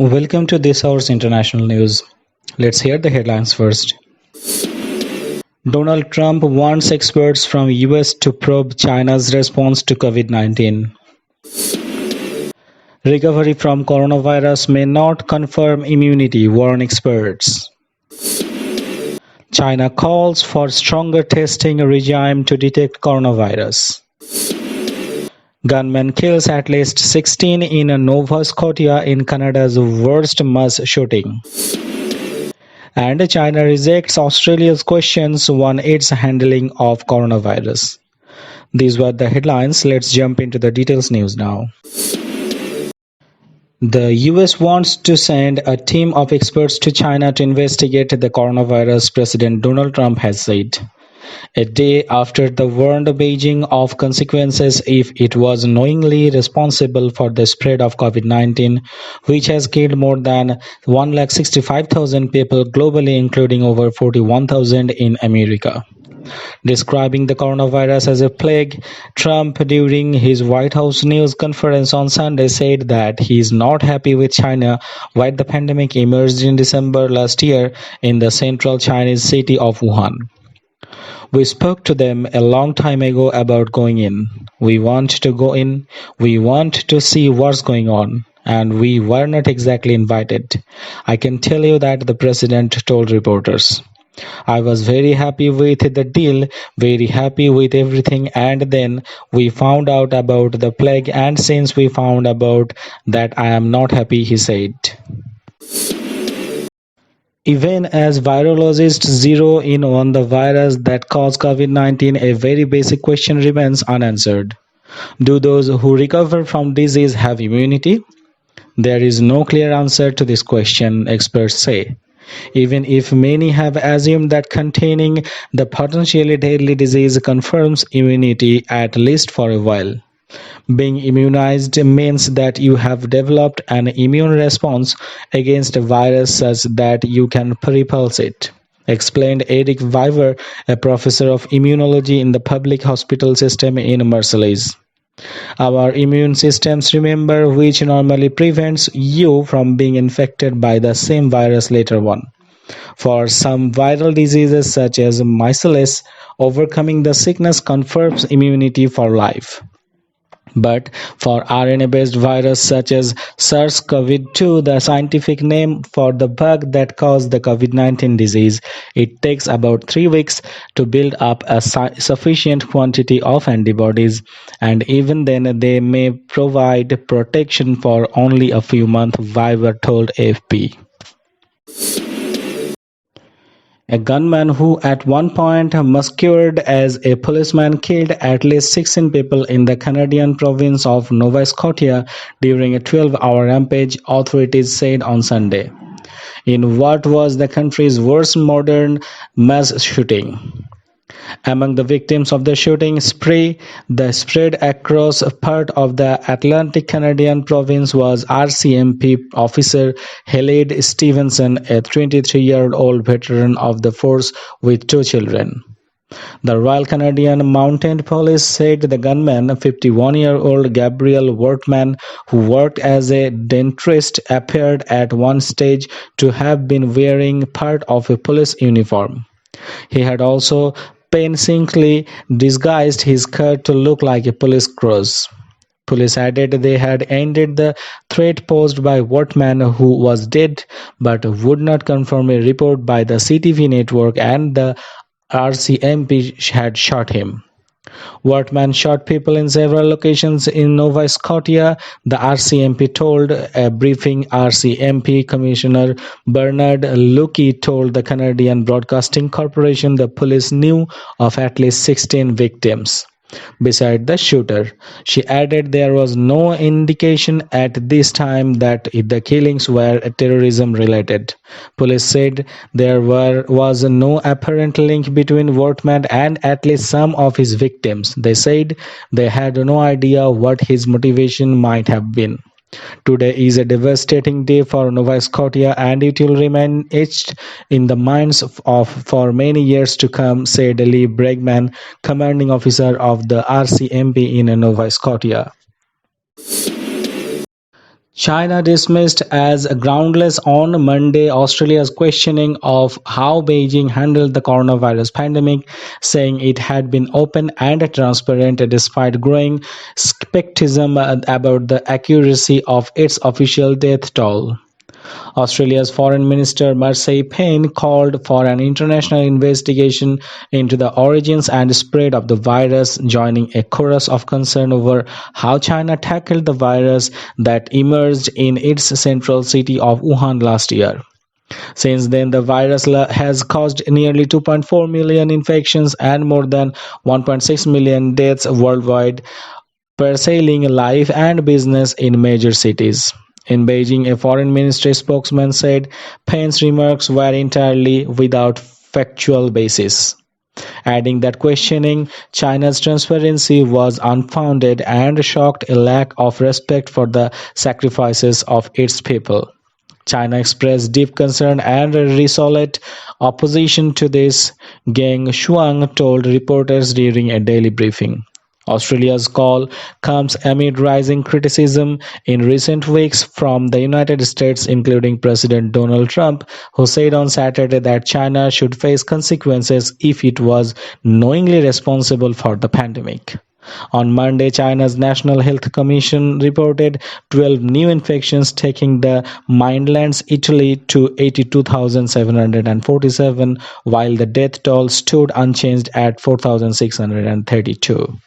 Welcome to this hour's international news. Let's hear the headlines first. Donald Trump warns experts from US to probe China's response to COVID-19. Recovery from coronavirus may not confirm immunity, warn experts. China calls for stronger testing regime to detect coronavirus. Gunman kills at least 16 in Nova Scotia in Canada's worst mass shooting. And China rejects Australia's questions on its handling of coronavirus. These were the headlines. Let's jump into the details news now. The US wants to send a team of experts to China to investigate the coronavirus, President Donald Trump has said. A day after the warned Beijing of consequences if it was knowingly responsible for the spread of COVID-19, which has killed more than 165,000 people globally, including over 41,000 in America. Describing the coronavirus as a plague, Trump, during his White House news conference on Sunday, said that he is not happy with China, why the pandemic emerged in December last year in the central Chinese city of Wuhan. We spoke to them a long time ago about going in. We want to go in. We want to see what's going on. And we were not exactly invited. I can tell you that the president told reporters. I was very happy with the deal, very happy with everything, and then we found out about the plague, and since we found about that, I am not happy, he said. Even as virologists zero in on the virus that caused COVID-19, a very basic question remains unanswered. Do those who recover from disease have immunity? There is no clear answer to this question, experts say. Even if many have assumed that containing the potentially deadly disease confirms immunity, at least for a while. Being immunized means that you have developed an immune response against a virus such that you can repulse it, explained Eric Viver, a professor of immunology in the public hospital system in Marseilles. Our immune systems remember, which normally prevents you from being infected by the same virus later on. For some viral diseases such as measles, overcoming the sickness confers immunity for life. But for RNA-based virus such as SARS-CoV-2, the scientific name for the bug that caused the COVID-19 disease, it takes about 3 weeks to build up a sufficient quantity of antibodies, and even then they may provide protection for only a few months, Viver told AFP. A gunman who at one point masqueraded as a policeman killed at least 16 people in the Canadian province of Nova Scotia during a 12-hour rampage, authorities said on Sunday, in what was the country's worst modern mass shooting. Among the victims of the shooting spree that spread across part of the Atlantic Canadian province was RCMP officer Haley Stevenson, a 23-year-old veteran of the force with 2 children. The Royal Canadian Mounted Police said the gunman, 51-year-old Gabriel Wortman, who worked as a dentist, appeared at one stage to have been wearing part of a police uniform. He had also painstakingly disguised his skirt to look like a police cross. Police added they had ended the threat posed by Wortman, who was dead, but would not confirm a report by the CTV network, and the RCMP had shot him. Wortman shot people in several locations in Nova Scotia, the RCMP told. A briefing RCMP Commissioner Bernard Lukey told the Canadian Broadcasting Corporation the police knew of at least 16 victims. Beside the shooter, she added there was no indication at this time that the killings were terrorism related. Police said there was no apparent link between Wortman and at least some of his victims. They said they had no idea what his motivation might have been. Today is a devastating day for Nova Scotia, and it will remain etched in the minds of for many years to come, said Lee Bregman, commanding officer of the RCMP in Nova Scotia. China dismissed as groundless on Monday Australia's questioning of how Beijing handled the coronavirus pandemic, saying it had been open and transparent despite growing skepticism about the accuracy of its official death toll. Australia's Foreign Minister Marsay Payne called for an international investigation into the origins and spread of the virus, joining a chorus of concern over how China tackled the virus that emerged in its central city of Wuhan last year. Since then, the virus has caused nearly 2.4 million infections and more than 1.6 million deaths worldwide, parcelling life and business in major cities. In Beijing, a foreign ministry spokesman said Payne's remarks were entirely without factual basis, adding that questioning China's transparency was unfounded and shocked a lack of respect for the sacrifices of its people. China expressed deep concern and resolute opposition to this, Geng Shuang told reporters during a daily briefing. Australia's call comes amid rising criticism in recent weeks from the United States, including President Donald Trump, who said on Saturday that China should face consequences if it was knowingly responsible for the pandemic. On Monday, China's National Health Commission reported 12 new infections, taking the mainland's Italy to 82,747, while the death toll stood unchanged at 4,632.